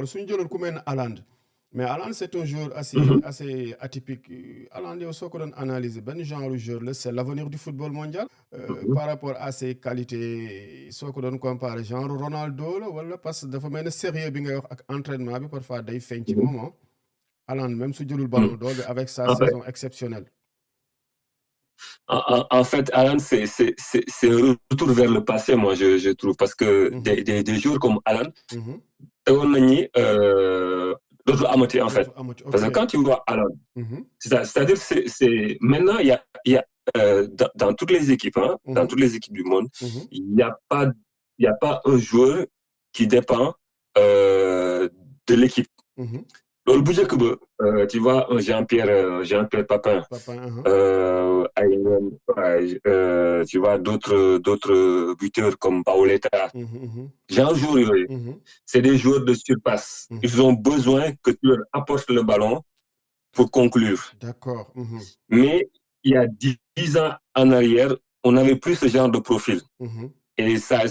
suñu jëloon ku mel ne Haaland mais Haaland c'est un joueur Mhm. assez atypique Haaland yow soo ko doon analyser benn genre joueur la c'est l'avenir du football mondial Mhm. par rapport à ses qualités soo ko doon comparer genre Ronaldo la wala parce que dafa mel ne sérieux bi ngay wax ak entraînement bi parfois day feeñ ci Mhm. moom ah Haaland même su jëlul Mhm. ballon d'or bi avec sa En fait, saison exceptionnelle. en fait, Alan, c'est un retour vers le passé, moi, je trouve, parce que Mhm, des joueurs comme Alan, mhm. tegoon nañu d'autres amati, en fait. Dootu amati Parce que ok. quand tu vois Alan, Mhm, c'est-à-dire, maintenant, il y a dans toutes les équipes, hein, dans mhm, toutes les équipes du monde, mhm, il n'y a pas, il y a pas un joueur qui dépend de l'équipe. mhm. Loolu bu njëkk ba, tu vois, un Jean-Pierre Papin, Papa tu vois, d'autres buteurs comme Paoletta, mhm, mhm, genre joueurs yooyu, mhm, c'est des joueurs de surpasse. mhm. Ils ont besoin que tu leur apportes le ballon pour conclure. D'accord. Mhm, Mais il y a 10 ans en arrière, on n'avait plus ce genre de profil. mhm, Et ça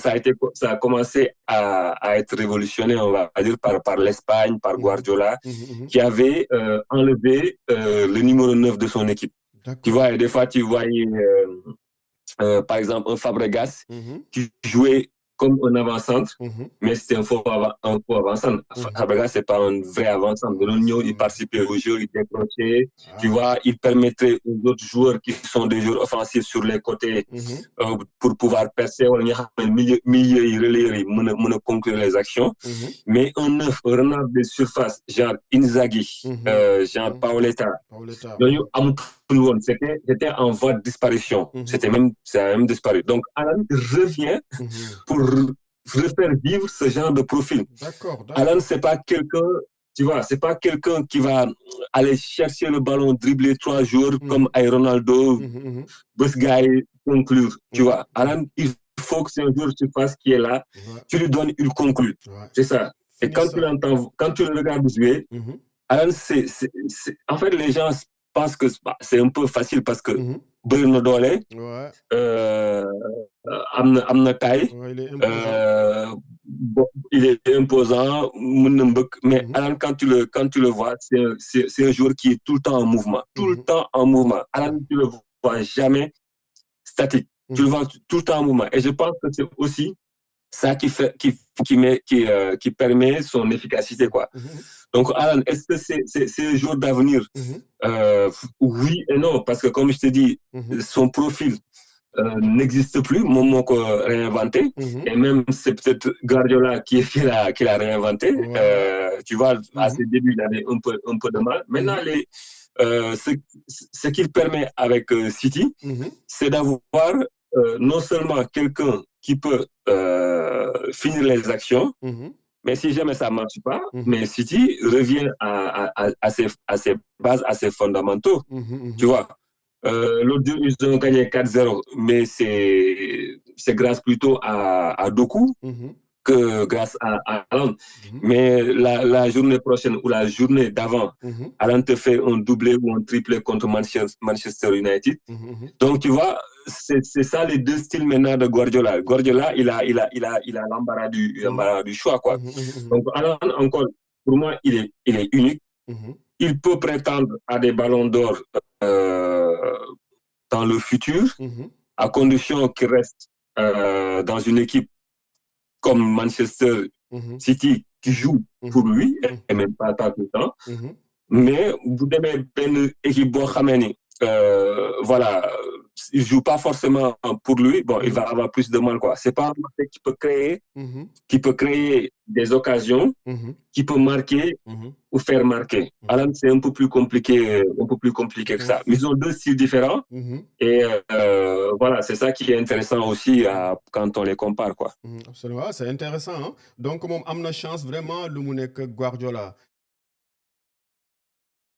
a commencé à être révolutionné, on va dire, par l'Espagne, par mhm, Guardiola, mhm, mhm. qui avait enlevé le numéro 9 de son équipe. Tu D'accord. vois, et des fois, tu voyais par exemple, un Fabregas Mhm, qui jouait comme un avant-centre, mhm, mais c'était un faux avant-centre. mhm. Fabregas, c'est pas un vrai avant-centre. De l'Union, il Avant-centre. participait au jeu, il décrochait. Tu Ah. vois, il permettrait aux autres joueurs qui sont des joueurs offensifs sur les côtés Mhm, pour pouvoir percer. Milieu, conclure les actions. mhm, Mais un neuf, un renard de surface, genre Inzaghi, mhm, genre mhm. Paoletta, Paoletta. yooyu Mhm, amatul woon c'était en voie de disparition mhm, ça a même disparu donc Alan revient mhm. pour refaire vivre ce genre de profil. D'accord, Alan d'accord. c'est pas quelqu'un, tu vois, c'est pas quelqu'un qui va aller chercher le ballon, dribbler 3 joueurs comme Mhm, ay Ronaldo, mhm, mhm, bus guy, conclure, tu mhm, vois. Alan, il faut que c'est un joueur de surface qui est là, mhm. Ouais, tu lui donnes, il conclut, ouais. c'est ça. Et Finissant. quand tu le regardes jouer, Mhm, Alan, en fait, les gens pensent que c'est un peu facile parce que mhm. Bruno Dole, Ouais, euh, Amna Kai, ouais, il est imposant. il est imposant, mais Mhm, Alan, quand tu le vois, c'est un joueur qui est tout le temps en mouvement. Tout le mhm, temps en mouvement. Alan, tu le vois jamais statique. Tu le mhm, vois tout le temps en mouvement. Et je pense que c'est aussi ça qui permet son efficacité, quoi. mhm, Donc, Alan, est-ce que c'est un jour d'avenir? mhm, Oui et non, parce que comme je te dis, mhm, son profil n'existe plus, Momo réinventé, mhm. et même c'est peut-être Guardiola qui l'a réinventé. Ouais, ouais. Tu vois, à Mhm, ses débuts, il avait un peu de mal. Maintenant, mhm, euh, ce, ce qu'il permet avec City, mhm, c'est d'avoir non seulement quelqu'un qui peut finir les actions, mhm, mais si jamais ça ne marche pas, mhm, mais City revient à ses bases, à ses fondamentaux. mhm, Tu mhm, vois, l'autre jour, ils ont gagné 4-0, mais c'est grâce plutôt à Doku mhm, que grâce à Alan. mhm, Mais la journée prochaine ou la journée d'avant, mhm, Alan te fait un doublé ou un triplé contre Manchester United. mhm, mhm. Donc, tu vois, c'est ça les deux styles maintenant de Guardiola. Guardiola, il a l'embarras du choix, quoi. Mhm, mhm, mhm, Donc, Alan, encore, pour moi, il est unique. mhm, Il peut prétendre à des ballons d'or euh, dans le futur, mhm, à condition qu'il reste dans une équipe comme Manchester mhm, City qui joue pour mhm, lui, mhm, et même pas tout le temps. mhm. Mais vous devez une équipe Bohameni, voilà, il joue pas forcément pour lui. Bon, il va Mhm, avoir plus de mal, quoi. C'est pas un mec mhm, qui peut créer des occasions, mhm, qui peut marquer mhm, ou faire marquer. mhm, Alan, c'est un peu plus compliqué que mhm, ça. Mais ils ont deux styles différents. mhm, Et voilà, c'est ça qui est intéressant aussi quand on les compare, quoi. mhm. Absolument. Ah, c'est intéressant, hein. Donc, moom am na chance vraiment lu mu nekk Guardiola.